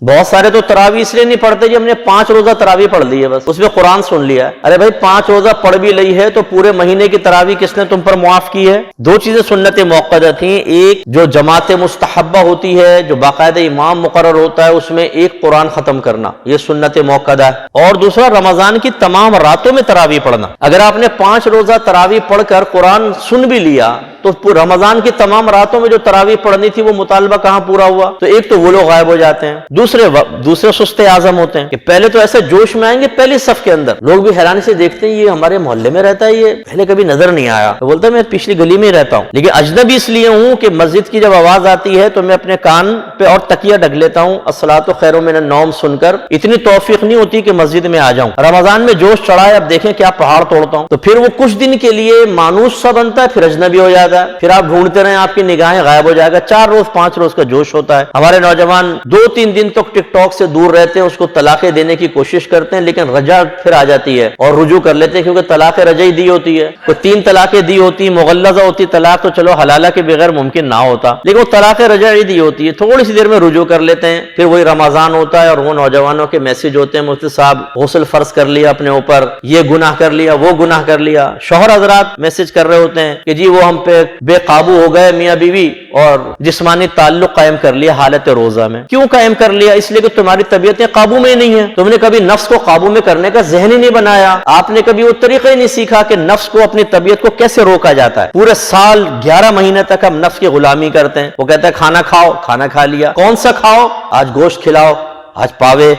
بہت سارے تو تراوی اس لیے نہیں پڑھتے جی ہم نے 5 روزہ تراوی پڑھ لی ہے، بس اس میں قرآن سن لیا ہے۔ ارے بھائی 5 روزہ پڑھ بھی لی ہے تو پورے مہینے کی تراوی کس نے تم پر معاف کی ہے؟ 2 چیزیں سنت موقدہ تھیں، ایک جو جماعت مستحبہ ہوتی ہے، جو باقاعدہ امام مقرر ہوتا ہے، اس میں ایک قرآن ختم کرنا، یہ سنت موقدہ ہے، اور دوسرا رمضان کی تمام راتوں میں تراوی پڑھنا۔ اگر آپ نے 5 روزہ تراوی پڑھ کر قرآن سن بھی لیا تو رمضان کی تمام راتوں میں جو تراوی پڑھنی تھی وہ مطالبہ کہاں پورا ہوا؟ تو ایک تو وہ لوگ غائب ہو جاتے ہیں، دوسرے سست اعظم ہوتے ہیں کہ پہلے تو ایسے جوش میں آئیں گے پہلی صف کے اندر، لوگ بھی حیرانی سے دیکھتے ہیں یہ ہمارے محلے میں رہتا ہے، یہ پہلے کبھی نظر نہیں آیا، تو بولتا ہے میں پچھلی گلی میں ہی رہتا ہوں، لیکن اجنبی اس لیے ہوں کہ مسجد کی جب آواز آتی ہے تو میں اپنے کان پہ اور تکیہ ڈھک لیتا ہوں، الصلاۃ خیر من النوم سن کر، اتنی توفیق نہیں ہوتی کہ مسجد میں آ جاؤں۔ رمضان میں جوش چڑھا ہے، اب دیکھیں کیا پہاڑ توڑتا ہوں، تو پھر وہ کچھ دن کے لیے مانوس سا بنتا ہے، پھر اجنبی ہو جاتا ہے، پھر آپ ڈھونڈتے رہیں، آپ کی نگاہیں غائب ہو جائے گا۔ 4 روز 5 روز کا جوش ہوتا ہے۔ ہمارے نوجوان 2-3 دن تک ٹک ٹاک سے دور رہتے ہیں، اس کو طلاقیں دینے کی کوشش کرتے ہیں، لیکن رجع پھر آ جاتی ہے اور رجوع کر لیتے ہیں، کیونکہ طلاق رجعی دی ہوتی ہے، کوئی 3 طلاقیں دی ہوتی، مغلظہ ہوتی طلاق تو چلو حلالہ کے بغیر ممکن نہ ہوتا، لیکن وہ طلاق رجعی دی ہوتی ہے، تھوڑی سی دیر میں رجوع کر لیتے ہیں، پھر وہی رمضان ہوتا ہے اور وہ نوجوانوں کے میسج ہوتے ہیں، مفتی صاحب غسل فرض کر لیا اپنے اوپر، یہ گناہ کر لیا، وہ گناہ کر لیا۔ شوہر حضرات میسج کر رہے ہوتے ہیں کہ جی وہ ہم پہ بے قابو ہو گئے میاں بیوی اور جسمانی تعلق قائم کر لیا حالت روزہ میں۔ کیوں قائم کر لیا؟ اس لیے کہ تمہاری طبیعتیں قابو میں ہی نہیں ہیں، تم نے کبھی نفس کو قابو میں کرنے کا ذہن ہی نہیں بنایا، آپ نے کبھی وہ طریقہ ہی نہیں سیکھا کہ نفس کو اپنی طبیعت کو کیسے روکا جاتا ہے۔ پورے سال 11 مہینے تک ہم نفس کی غلامی کرتے ہیں، وہ کہتا ہے کھانا کھاؤ، کھانا کھا لیا، کون سا کھاؤ؟ آج گوشت کھلاؤ، آج پاوے،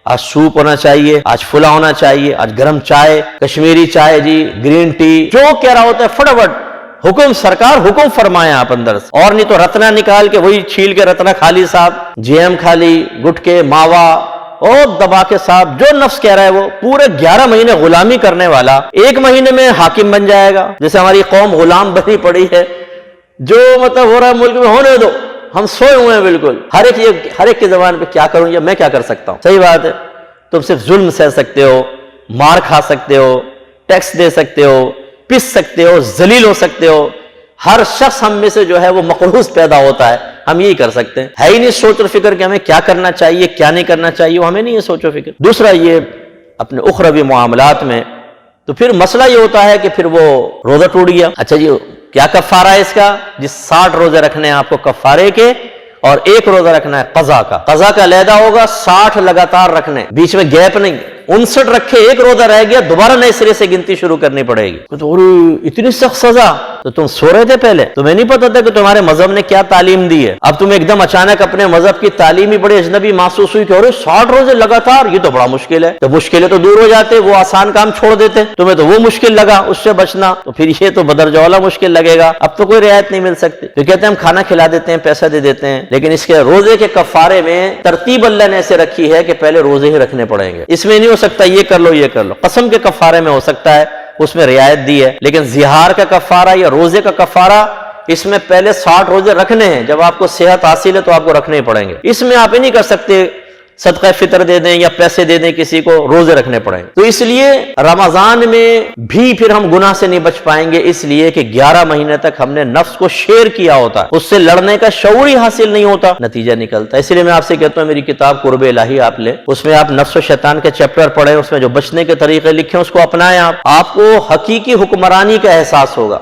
آج سوپ ہونا چاہیے، آج پھلا ہونا چاہیے، آج گرم چائے، کشمیری چائے جی، گرین ٹی، جو کہہ رہا ہوتا ہے فٹافٹ حکم، سرکار حکم فرمائیں آپ اندر سے، اور نہیں تو رتنا نکال کے وہی چھیل کے رتنا کھا لی صاحب، جیم کھا لی، گٹکے، ماوا، اور دبا کے صاحب جو نفس کہہ رہا ہے وہ پورے 11 مہینے غلامی کرنے والا 1 مہینے میں حاکم بن جائے گا۔ جیسے ہماری قوم غلام بنی پڑی ہے، جو مطلب ہو رہا ہے ملک میں ہونے دو، ہم سوئے ہوئے ہیں بالکل، ہر ایک کی زبان پہ کیا کروں یا میں کیا کر سکتا ہوں۔ صحیح بات ہے، تم صرف ظلم سہ سکتے ہو، مار کھا سکتے ہو، ٹیکس دے سکتے ہو، پس سکتے ہو، ذلیل ہو سکتے ہو، ہر شخص ہم میں سے جو ہے وہ مقروض پیدا ہوتا ہے، ہم یہی کر سکتے ہیں، ہے ہی نہیں سوچ اور فکر کہ ہمیں کیا کرنا چاہیے کیا نہیں کرنا چاہیے، وہ ہمیں نہیں ہے سوچ و فکر۔ دوسرا یہ اپنے اخروی معاملات میں تو پھر مسئلہ یہ ہوتا ہے کہ پھر وہ روزہ ٹوٹ گیا، اچھا جی کیا کفارہ ہے اس کا؟ جس 60 روزے رکھنے ہیں آپ کو کفارے کے، اور 1 روزہ رکھنا ہے قضا کا، قضا کا علیحدہ ہوگا، 60 لگاتار رکھنے، بیچ میں گیپ نہیں، 59 رکھے 1 روزہ رہ گیا، دوبارہ نئے سرے سے گنتی شروع کرنی پڑے گی۔ تو اتنی سخت سزا، تو تم سو رہے تھے پہلے؟ تمہیں نہیں پتا تھا کہ تمہارے مذہب نے کیا تعلیم دی ہے؟ اب تم ایک دم اچانک اپنے مذہب کی تعلیم ہی بڑے اجنبی محسوس ہوئی کہ 60 روزے لگاتار، یہ تو بڑا مشکل ہے، تو مشکلیں تو دور ہو جاتے، وہ آسان کام چھوڑ دیتے، تمہیں تو وہ مشکل لگا اس سے بچنا، تو پھر یہ تو بدرجہ والا مشکل لگے گا، اب تو کوئی رعایت نہیں مل سکتی۔ تو کہتے ہیں ہم کھانا کھلا دیتے ہیں، پیسہ دے دیتے ہیں، لیکن اس کے روزے کے کفارے میں ترتیب اللہ نے ایسے رکھی ہے کہ پہلے روزے ہی رکھنے پڑیں گے، اس میں نہیں ہو سکتا یہ کر لو یہ کر لو، قسم کے کفارے میں ہو سکتا ہے، اس میں رعایت دی ہے، لیکن زہار کا کفارہ یا روزے کا کفارہ اس میں پہلے 60 روزے رکھنے ہیں، جب آپ کو صحت حاصل ہے تو آپ کو رکھنے ہی پڑیں گے، اس میں آپ یہ نہیں کر سکتے صدقہ فطر دے دیں یا پیسے دے دیں کسی کو، روزے رکھنے پڑیں گے۔ تو اس لیے رمضان میں بھی پھر ہم گناہ سے نہیں بچ پائیں گے، اس لیے کہ 11 مہینے تک ہم نے نفس کو شیر کیا ہوتا ہے، اس سے لڑنے کا شعور ہی حاصل نہیں ہوتا، نتیجہ نکلتا ہے۔ اس لیے میں آپ سے کہتا ہوں میری کتاب قرب الہی آپ لیں، اس میں آپ نفس و شیطان کے چیپٹر پڑھیں، اس میں جو بچنے کے طریقے لکھے ہیں اس کو اپنائیں، آپ کو حقیقی حکمرانی کا احساس ہوگا۔